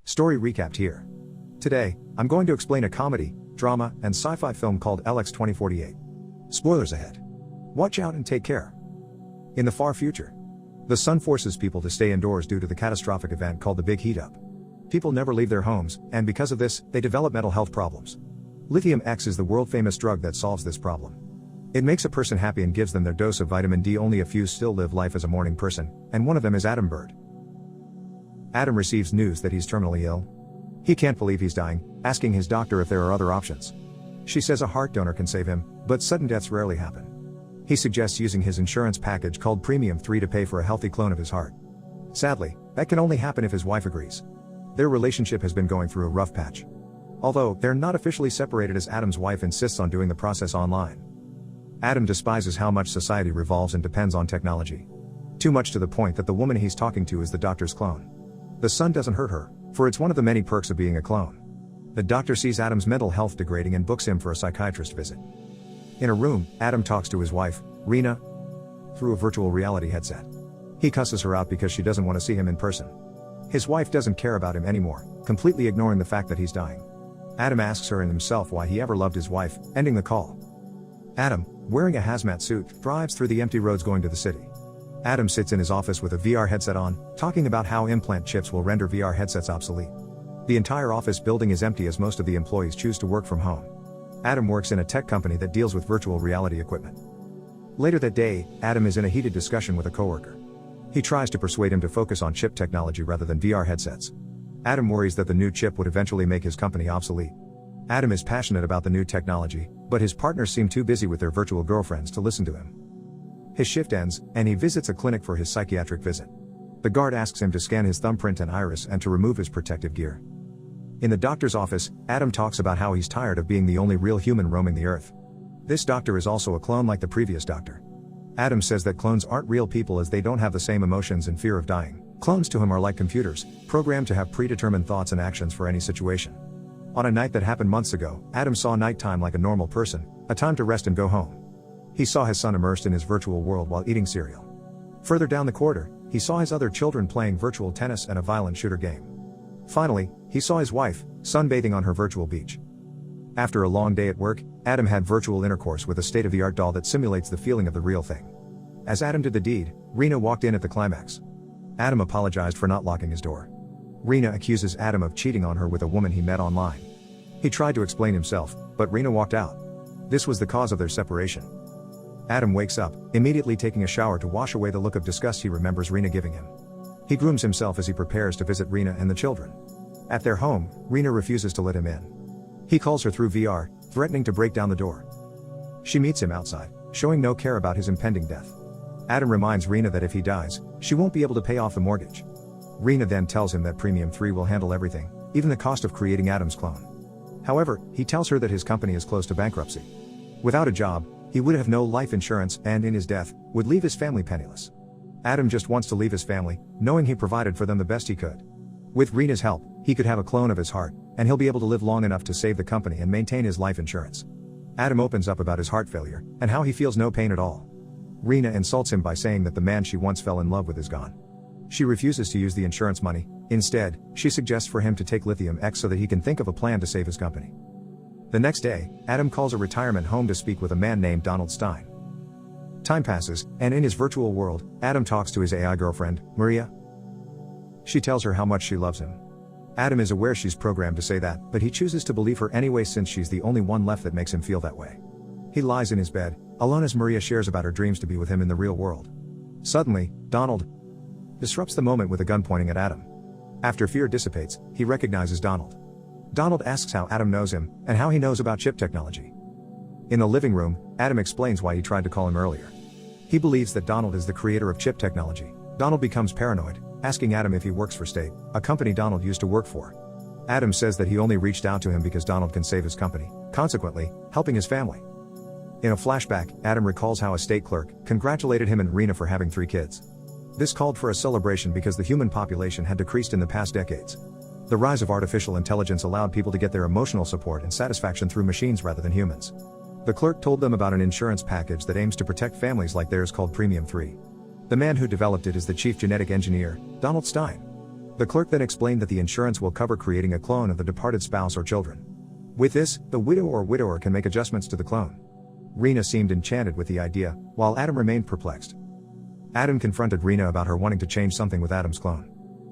Story recapped here. Today, I'm going to explain a comedy, drama, and sci-fi film called LX 2048. Spoilers ahead. Watch out and take care. In the far future, the sun forces people to stay indoors due to the catastrophic event called the Big Heat Up. People never leave their homes, and because of this, they develop mental health problems. Lithium X is the world-famous drug that solves this problem. It makes a person happy and gives them their dose of vitamin D. Only a few still live life as a morning person, and one of them is Adam Bird. Adam receives news that he's terminally ill. He can't believe he's dying, asking his doctor if there are other options. She says a heart donor can save him, but sudden deaths rarely happen. He suggests using his insurance package called Premium 3 to pay for a healthy clone of his heart. Sadly, that can only happen if his wife agrees. Their relationship has been going through a rough patch. Although they're not officially separated, as Adam's wife insists on doing the process online. Adam despises how much society revolves and depends on technology. Too much to the point that the woman he's talking to is the doctor's clone. The son doesn't hurt her, for it's one of the many perks of being a clone. The doctor sees Adam's mental health degrading and books him for a psychiatrist visit. In a room, Adam talks to his wife, Rena, through a virtual reality headset. He cusses her out because she doesn't want to see him in person. His wife doesn't care about him anymore, completely ignoring the fact that he's dying. Adam asks her and himself why he ever loved his wife, ending the call. Adam, wearing a hazmat suit, drives through the empty roads going to the city. Adam sits in his office with a VR headset on, talking about how implant chips will render VR headsets obsolete. The entire office building is empty as most of the employees choose to work from home. Adam works in a tech company that deals with virtual reality equipment. Later that day, Adam is in a heated discussion with a coworker. He tries to persuade him to focus on chip technology rather than VR headsets. Adam worries that the new chip would eventually make his company obsolete. Adam is passionate about the new technology, but his partners seem too busy with their virtual girlfriends to listen to him. His shift ends, and he visits a clinic for his psychiatric visit. The guard asks him to scan his thumbprint and iris and to remove his protective gear. In the doctor's office, Adam talks about how he's tired of being the only real human roaming the earth. This doctor is also a clone like the previous doctor. Adam says that clones aren't real people as they don't have the same emotions and fear of dying. Clones to him are like computers, programmed to have predetermined thoughts and actions for any situation. On a night that happened months ago, Adam saw nighttime like a normal person, a time to rest and go home. He saw his son immersed in his virtual world while eating cereal. Further down the corridor, he saw his other children playing virtual tennis and a violent shooter game. Finally, he saw his wife, sunbathing on her virtual beach. After a long day at work, Adam had virtual intercourse with a state-of-the-art doll that simulates the feeling of the real thing. As Adam did the deed, Rena walked in at the climax. Adam apologized for not locking his door. Rena accuses Adam of cheating on her with a woman he met online. He tried to explain himself, but Rena walked out. This was the cause of their separation. Adam wakes up, immediately taking a shower to wash away the look of disgust he remembers Rena giving him. He grooms himself as he prepares to visit Rena and the children. At their home, Rena refuses to let him in. He calls her through VR, threatening to break down the door. She meets him outside, showing no care about his impending death. Adam reminds Rena that if he dies, she won't be able to pay off the mortgage. Rena then tells him that Premium 3 will handle everything, even the cost of creating Adam's clone. However, he tells her that his company is close to bankruptcy. Without a job, he would have no life insurance and in his death, would leave his family penniless. Adam just wants to leave his family, knowing he provided for them the best he could. With Rena's help, he could have a clone of his heart, and he'll be able to live long enough to save the company and maintain his life insurance. Adam opens up about his heart failure, and how he feels no pain at all. Rena insults him by saying that the man she once fell in love with is gone. She refuses to use the insurance money. Instead, she suggests for him to take Lithium X so that he can think of a plan to save his company. The next day, Adam calls a retirement home to speak with a man named Donald Stein. Time passes, and in his virtual world, Adam talks to his AI girlfriend, Maria. She tells her how much she loves him. Adam is aware she's programmed to say that, but he chooses to believe her anyway since she's the only one left that makes him feel that way. He lies in his bed, alone as Maria shares about her dreams to be with him in the real world. Suddenly, Donald disrupts the moment with a gun pointing at Adam. After fear dissipates, he recognizes Donald. Donald asks how Adam knows him, and how he knows about chip technology. In the living room, Adam explains why he tried to call him earlier. He believes that Donald is the creator of chip technology. Donald becomes paranoid, asking Adam if he works for State, a company Donald used to work for. Adam says that he only reached out to him because Donald can save his company, consequently, helping his family. In a flashback, Adam recalls how a state clerk congratulated him and Rena for having 3 kids. This called for a celebration because the human population had decreased in the past decades. The rise of artificial intelligence allowed people to get their emotional support and satisfaction through machines rather than humans. The clerk told them about an insurance package that aims to protect families like theirs called Premium 3. The man who developed it is the chief genetic engineer, Donald Stein. The clerk then explained that the insurance will cover creating a clone of the departed spouse or children. With this, the widow or widower can make adjustments to the clone. Rena seemed enchanted with the idea, while Adam remained perplexed. Adam confronted Rena about her wanting to change something with Adam's clone.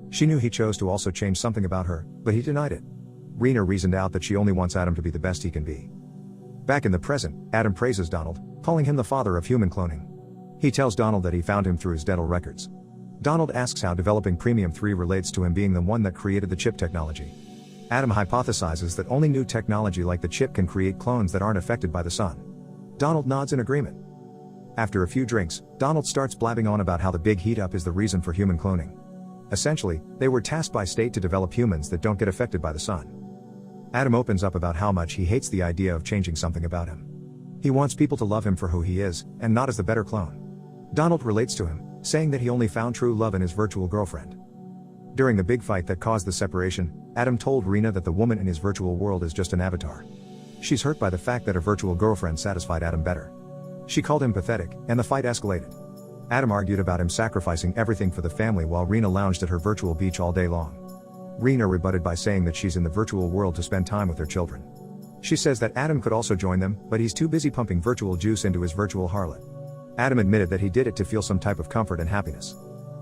She knew he chose to also change something about her, but he denied it. Rena reasoned out that she only wants Adam to be the best he can be. Back in the present, Adam praises Donald, calling him the father of human cloning. He tells Donald that he found him through his dental records. Donald asks how developing Premium 3 relates to him being the one that created the chip technology. Adam hypothesizes that only new technology like the chip can create clones that aren't affected by the sun. Donald nods in agreement. After a few drinks, Donald starts blabbing on about how the big heat up is the reason for human cloning. Essentially, they were tasked by state to develop humans that don't get affected by the sun. Adam opens up about how much he hates the idea of changing something about him. He wants people to love him for who he is, and not as the better clone. Donald relates to him, saying that he only found true love in his virtual girlfriend. During the big fight that caused the separation, Adam told Rena that the woman in his virtual world is just an avatar. She's hurt by the fact that her virtual girlfriend satisfied Adam better. She called him pathetic, and the fight escalated. Adam argued about him sacrificing everything for the family while Rena lounged at her virtual beach all day long. Rena rebutted by saying that she's in the virtual world to spend time with their children. She says that Adam could also join them, but he's too busy pumping virtual juice into his virtual harlot. Adam admitted that he did it to feel some type of comfort and happiness.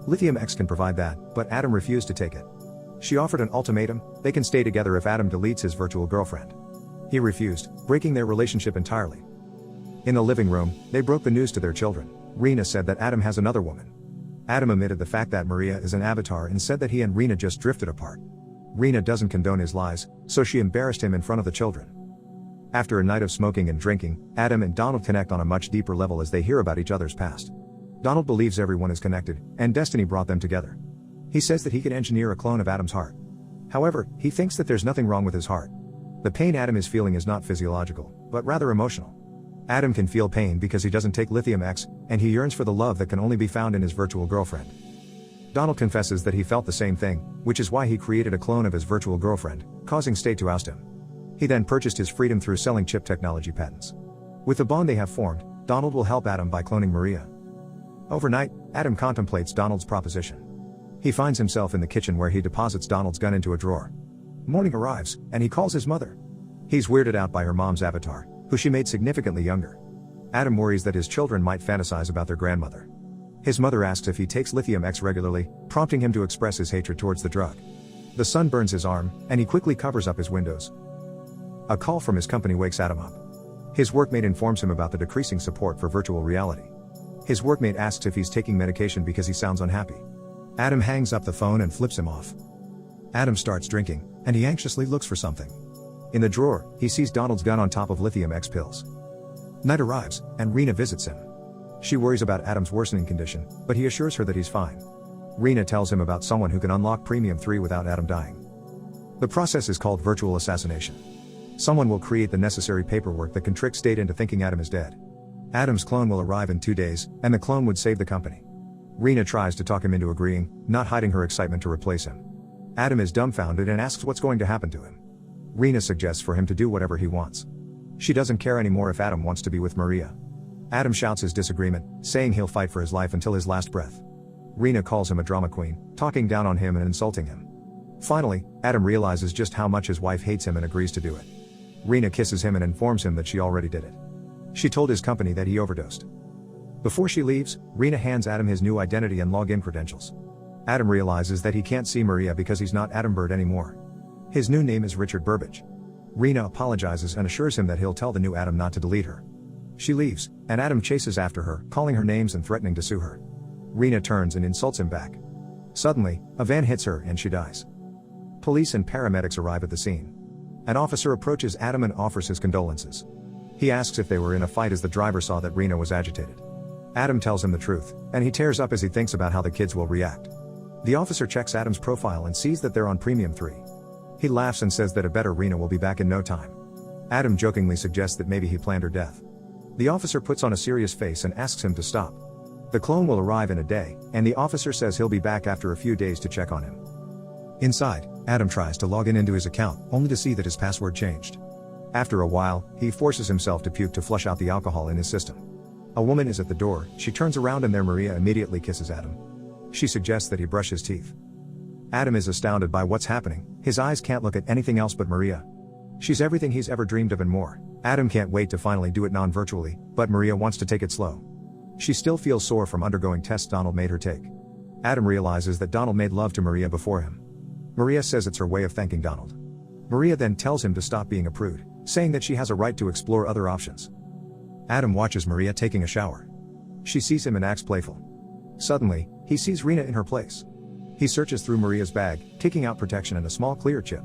Lithium X can provide that, but Adam refused to take it. She offered an ultimatum: they can stay together if Adam deletes his virtual girlfriend. He refused, breaking their relationship entirely. In the living room, they broke the news to their children. Rena said that Adam has another woman. Adam omitted the fact that Maria is an avatar and said that he and Rena just drifted apart. Rena doesn't condone his lies, so she embarrassed him in front of the children. After a night of smoking and drinking, Adam and Donald connect on a much deeper level as they hear about each other's past. Donald believes everyone is connected, and destiny brought them together. He says that he can engineer a clone of Adam's heart. However, he thinks that there's nothing wrong with his heart. The pain Adam is feeling is not physiological, but rather emotional. Adam can feel pain because he doesn't take Lithium X, and he yearns for the love that can only be found in his virtual girlfriend. Donald confesses that he felt the same thing, which is why he created a clone of his virtual girlfriend, causing state to oust him. He then purchased his freedom through selling chip technology patents. With the bond they have formed, Donald will help Adam by cloning Maria. Overnight, Adam contemplates Donald's proposition. He finds himself in the kitchen where he deposits Donald's gun into a drawer. Morning arrives, and he calls his mother. He's weirded out by her mom's avatar, who she made significantly younger. Adam worries that his children might fantasize about their grandmother. His mother asks if he takes Lithium X regularly, prompting him to express his hatred towards the drug. The sun burns his arm, and he quickly covers up his windows. A call from his company wakes Adam up. His workmate informs him about the decreasing support for virtual reality. His workmate asks if he's taking medication because he sounds unhappy. Adam hangs up the phone and flips him off. Adam starts drinking, and he anxiously looks for something. In the drawer, he sees Donald's gun on top of Lithium X pills. Night arrives, and Rena visits him. She worries about Adam's worsening condition, but he assures her that he's fine. Rena tells him about someone who can unlock Premium 3 without Adam dying. The process is called virtual assassination. Someone will create the necessary paperwork that can trick state into thinking Adam is dead. Adam's clone will arrive in 2 days, and the clone would save the company. Rena tries to talk him into agreeing, not hiding her excitement to replace him. Adam is dumbfounded and asks what's going to happen to him. Rena suggests for him to do whatever he wants. She doesn't care anymore if Adam wants to be with Maria. Adam shouts his disagreement, saying he'll fight for his life until his last breath. Rena calls him a drama queen, talking down on him and insulting him. Finally, Adam realizes just how much his wife hates him and agrees to do it. Rena kisses him and informs him that she already did it. She told his company that he overdosed. Before she leaves, Rena hands Adam his new identity and login credentials. Adam realizes that he can't see Maria because he's not Adam Bird anymore. His new name is Richard Burbage. Rena apologizes and assures him that he'll tell the new Adam not to delete her. She leaves, and Adam chases after her, calling her names and threatening to sue her. Rena turns and insults him back. Suddenly, a van hits her and she dies. Police and paramedics arrive at the scene. An officer approaches Adam and offers his condolences. He asks if they were in a fight as the driver saw that Rena was agitated. Adam tells him the truth, and he tears up as he thinks about how the kids will react. The officer checks Adam's profile and sees that they're on Premium 3. He laughs and says that a better Rena will be back in no time. Adam jokingly suggests that maybe he planned her death. The officer puts on a serious face and asks him to stop. The clone will arrive in a day, and the officer says he'll be back after a few days to check on him. Inside, Adam tries to log in into his account, only to see that his password changed. After a while, he forces himself to puke to flush out the alcohol in his system. A woman is at the door. She turns around and there Maria immediately kisses Adam. She suggests that he brush his teeth. Adam is astounded by what's happening, his eyes can't look at anything else but Maria. She's everything he's ever dreamed of and more. Adam can't wait to finally do it non-virtually, but Maria wants to take it slow. She still feels sore from undergoing tests Donald made her take. Adam realizes that Donald made love to Maria before him. Maria says it's her way of thanking Donald. Maria then tells him to stop being a prude, saying that she has a right to explore other options. Adam watches Maria taking a shower. She sees him and acts playful. Suddenly, he sees Rena in her place. He searches through Maria's bag, taking out protection and a small clear chip.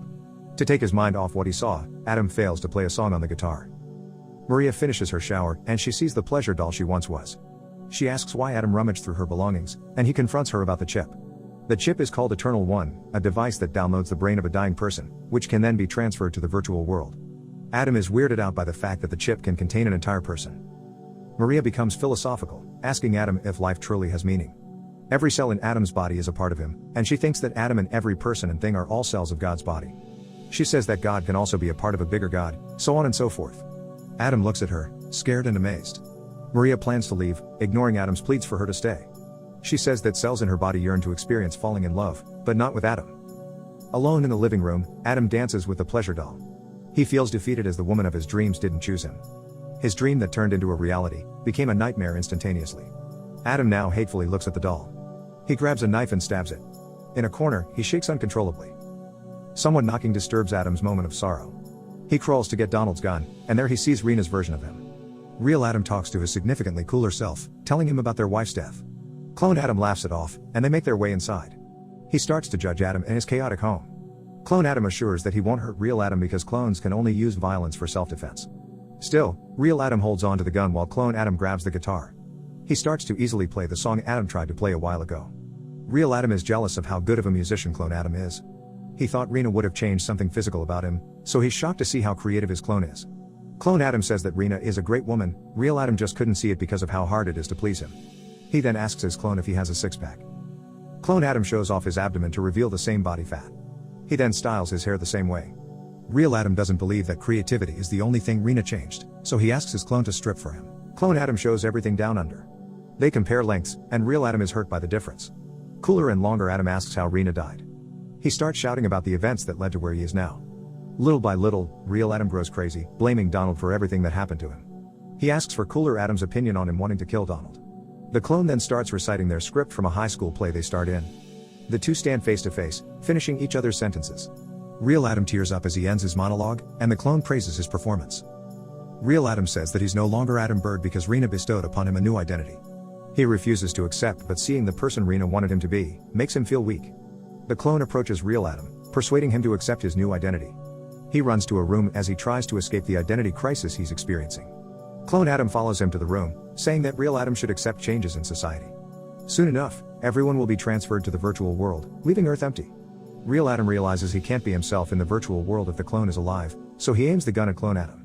To take his mind off what he saw, Adam fails to play a song on the guitar. Maria finishes her shower, and she sees the pleasure doll she once was. She asks why Adam rummaged through her belongings, and he confronts her about the chip. The chip is called Eternal One, a device that downloads the brain of a dying person, which can then be transferred to the virtual world. Adam is weirded out by the fact that the chip can contain an entire person. Maria becomes philosophical, asking Adam if life truly has meaning. Every cell in Adam's body is a part of him, and she thinks that Adam and every person and thing are all cells of God's body. She says that God can also be a part of a bigger God, so on and so forth. Adam looks at her, scared and amazed. Maria plans to leave, ignoring Adam's pleas for her to stay. She says that cells in her body yearn to experience falling in love, but not with Adam. Alone in the living room, Adam dances with the pleasure doll. He feels defeated as the woman of his dreams didn't choose him. His dream that turned into a reality became a nightmare instantaneously. Adam now hatefully looks at the doll. He grabs a knife and stabs it. In a corner, he shakes uncontrollably. Someone knocking disturbs Adam's moment of sorrow. He crawls to get Donald's gun, and there he sees Rena's version of him. Real Adam talks to his significantly cooler self, telling him about their wife's death. Clone Adam laughs it off, and they make their way inside. He starts to judge Adam and his chaotic home. Clone Adam assures that he won't hurt Real Adam because clones can only use violence for self-defense. Still, Real Adam holds on to the gun while Clone Adam grabs the guitar. He starts to easily play the song Adam tried to play a while ago. Real Adam is jealous of how good of a musician Clone Adam is. He thought Rena would have changed something physical about him, so he's shocked to see how creative his clone is. Clone Adam says that Rena is a great woman, Real Adam just couldn't see it because of how hard it is to please him. He then asks his clone if he has a six-pack. Clone Adam shows off his abdomen to reveal the same body fat. He then styles his hair the same way. Real Adam doesn't believe that creativity is the only thing Rena changed, so he asks his clone to strip for him. Clone Adam shows everything down under. They compare lengths, and Real Adam is hurt by the difference. Cooler and longer Adam asks how Rena died. He starts shouting about the events that led to where he is now. Little by little, Real Adam grows crazy, blaming Donald for everything that happened to him. He asks for Cooler Adam's opinion on him wanting to kill Donald. The clone then starts reciting their script from a high school play they starred in. The two stand face to face, finishing each other's sentences. Real Adam tears up as he ends his monologue, and the clone praises his performance. Real Adam says that he's no longer Adam Bird because Rena bestowed upon him a new identity. He refuses to accept, but seeing the person Rena wanted him to be, makes him feel weak. The clone approaches Real Adam, persuading him to accept his new identity. He runs to a room as he tries to escape the identity crisis he's experiencing. Clone Adam follows him to the room, saying that Real Adam should accept changes in society. Soon enough, everyone will be transferred to the virtual world, leaving Earth empty. Real Adam realizes he can't be himself in the virtual world if the clone is alive, so he aims the gun at Clone Adam.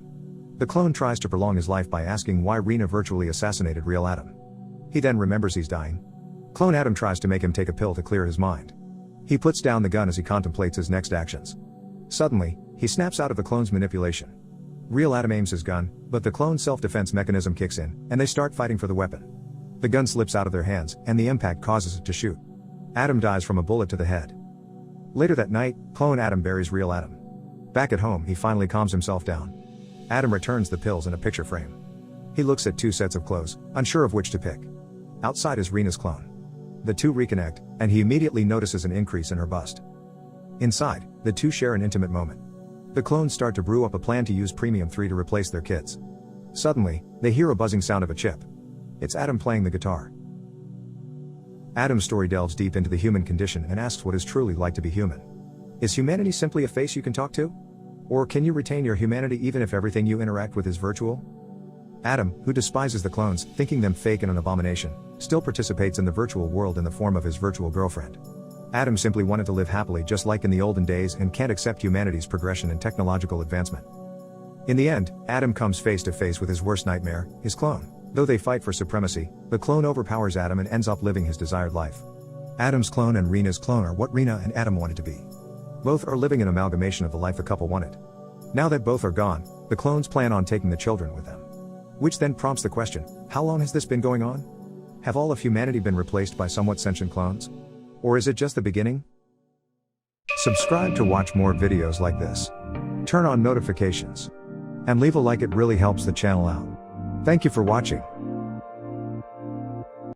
The clone tries to prolong his life by asking why Rena virtually assassinated Real Adam. He then remembers he's dying. Clone Adam tries to make him take a pill to clear his mind. He puts down the gun as he contemplates his next actions. Suddenly, he snaps out of the clone's manipulation. Real Adam aims his gun, but the clone's self-defense mechanism kicks in, and they start fighting for the weapon. The gun slips out of their hands, and the impact causes it to shoot. Adam dies from a bullet to the head. Later that night, Clone Adam buries Real Adam. Back at home, he finally calms himself down. Adam returns the pills in a picture frame. He looks at two sets of clothes, unsure of which to pick. Outside is Rena's clone. The two reconnect, and he immediately notices an increase in her bust. Inside, the two share an intimate moment. The clones start to brew up a plan to use Premium 3 to replace their kids. Suddenly, they hear a buzzing sound of a chip. It's Adam playing the guitar. Adam's story delves deep into the human condition and asks what it's truly like to be human. Is humanity simply a face you can talk to? Or can you retain your humanity even if everything you interact with is virtual? Adam, who despises the clones, thinking them fake and an abomination, still participates in the virtual world in the form of his virtual girlfriend. Adam simply wanted to live happily just like in the olden days and can't accept humanity's progression and technological advancement. In the end, Adam comes face to face with his worst nightmare, his clone. Though they fight for supremacy, the clone overpowers Adam and ends up living his desired life. Adam's clone and Rena's clone are what Rena and Adam wanted to be. Both are living an amalgamation of the life the couple wanted. Now that both are gone, the clones plan on taking the children with them. Which then prompts the question, how long has this been going on? Have all of humanity been replaced by somewhat sentient clones? Or is it just the beginning? Subscribe to watch more videos like this. Turn on notifications. And leave a like, it really helps the channel out. Thank you for watching.